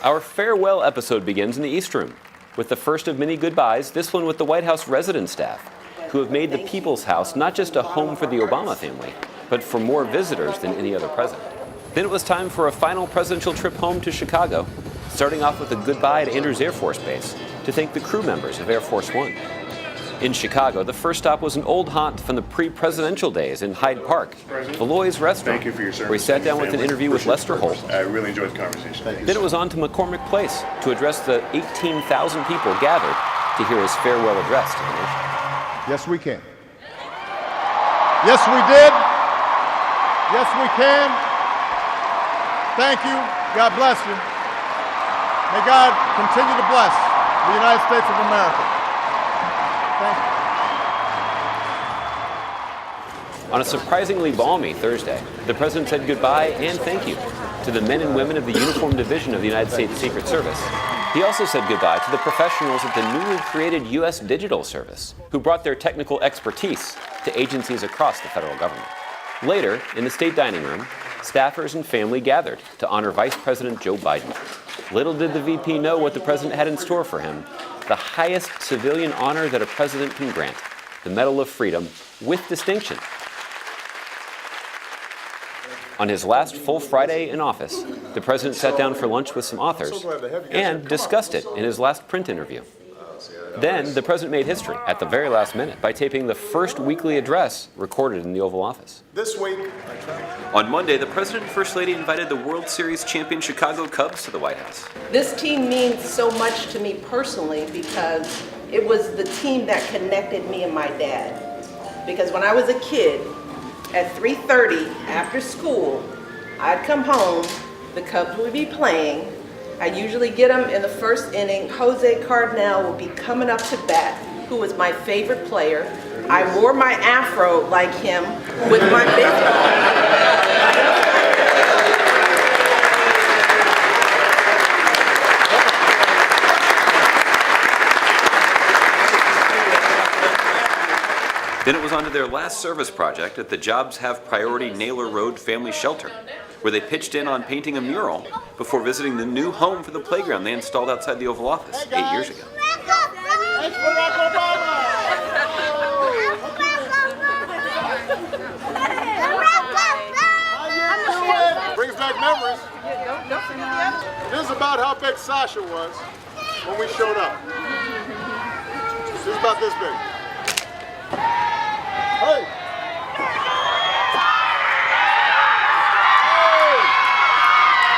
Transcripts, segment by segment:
Our farewell episode begins in the East Room with the first of many goodbyes, this one with the White House resident staff, who have made the People's House not just a home for the Obama family, but for more visitors than any other president. Then it was time for a final presidential trip home to Chicago, starting off with a goodbye at Andrews Air Force Base to thank the crew members of Air Force One. In Chicago, the first stop was an old haunt from the pre-presidential days in Hyde Park, Valloy's Restaurant, Thank you for your service. where he sat down with an interview with Lester Holt. I really enjoyed the conversation. Then it was on to McCormick Place to address the 18,000 people gathered to hear his farewell address to the nation. Yes, we can. Yes, we did. Yes, we can. Thank you. God bless you. May God continue to bless the United States of America. Thank you. On a surprisingly balmy Thursday, the president said goodbye and thank you to the men and women of the Uniform Division of the United States Secret Service. He also said goodbye to the professionals at the newly created U.S. Digital Service, who brought their technical expertise to agencies across the federal government. Later, in the state dining room, staffers and family gathered to honor Vice President Joe Biden. Little did the VP know what the president had in store for him: the highest civilian honor that a president can grant, the Medal of Freedom with distinction. On his last full Friday in office, the president sat down for lunch with some authors and discussed it in his last print interview. Then the president made history at the very last minute by taping the first weekly address recorded in the Oval Office. This week, On Monday, the president and first lady invited the World Series champion Chicago Cubs to the White House. This team means so much to me personally because it was the team that connected me and my dad. Because when I was a kid, at 3:30 after school, I'd come home, the Cubs would be playing. I'd usually get them in the first inning. Jose Cardinal would be coming up to bat, who was my favorite player. I wore my afro like him with my Then it was on to their last service project at the Jobs Have Priority Naylor Road Family Shelter, where they pitched in on painting a mural before visiting the new home for the playground they installed outside the Oval Office 8 years ago. thanks, Barack Obama. Brings back memories. This is about how big Sasha was when we showed up. This is about this big. Hey!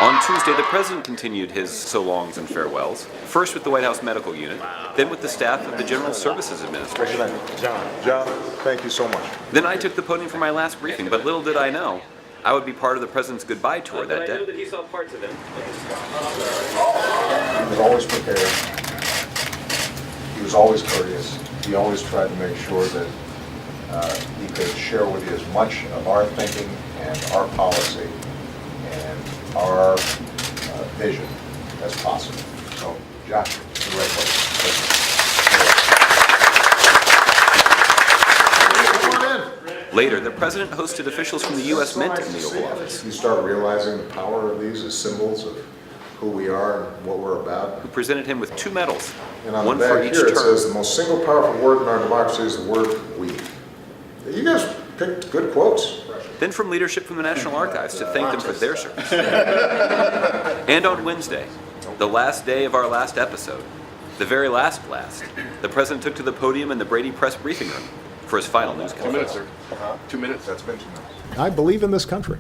On Tuesday, the president continued his so longs and farewells, first with the White House Medical Unit, then with the staff of the General Services Administration. John, thank you so much. Then I took the podium for my last briefing, but little did I know I would be part of the president's goodbye tour that day. I know that he saw parts of it. He was always prepared. He was always courteous. He always tried to make sure that he could share with you as much of our thinking and our policy and our vision as possible. So, Josh, congratulations. Later, the president hosted officials from the U.S. Mint in the Oval Office, You start realizing the power of these as symbols of who we are and what we're about. who presented him with 2 medals, And on one the for back each here, it says term. the most single powerful word in our democracy is the word we. You guys picked good quotes. Then from leadership from the National Archives to thank them for their service. And on Wednesday, the last day of our last episode, the very last, the president took to the podium in the Brady Press briefing room for his final news 2 minutes, conference. sir. 2 minutes. That's been 2 minutes. I believe in this country.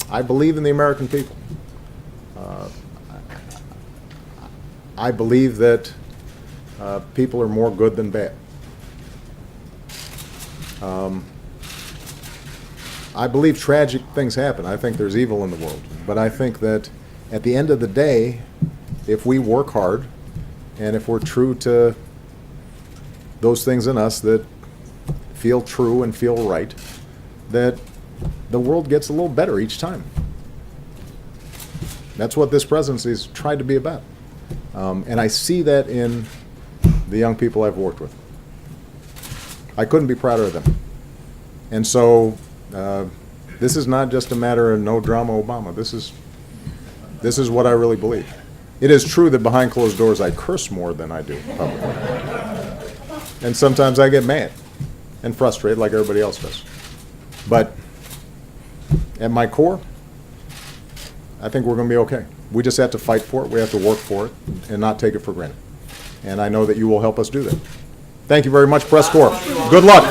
I believe in the American people. I believe that people are more good than bad. I believe tragic things happen. I think there's evil in the world. But I think that at the end of the day, if we work hard and if we're true to those things in us that feel true and feel right, that the world gets a little better each time. That's what this presidency has tried to be about. And I see that in the young people I've worked with. I couldn't be prouder of them. And so this is not just a matter of no drama Obama. This This is what I really believe. It is true that behind closed doors I curse more than I do publicly. And sometimes I get mad and frustrated like everybody else does. But at my core, I think we're going to be okay. We just have to fight for it. We have to work for it and not take it for granted. And I know that you will help us do that. Thank you very much, press corps. Good luck.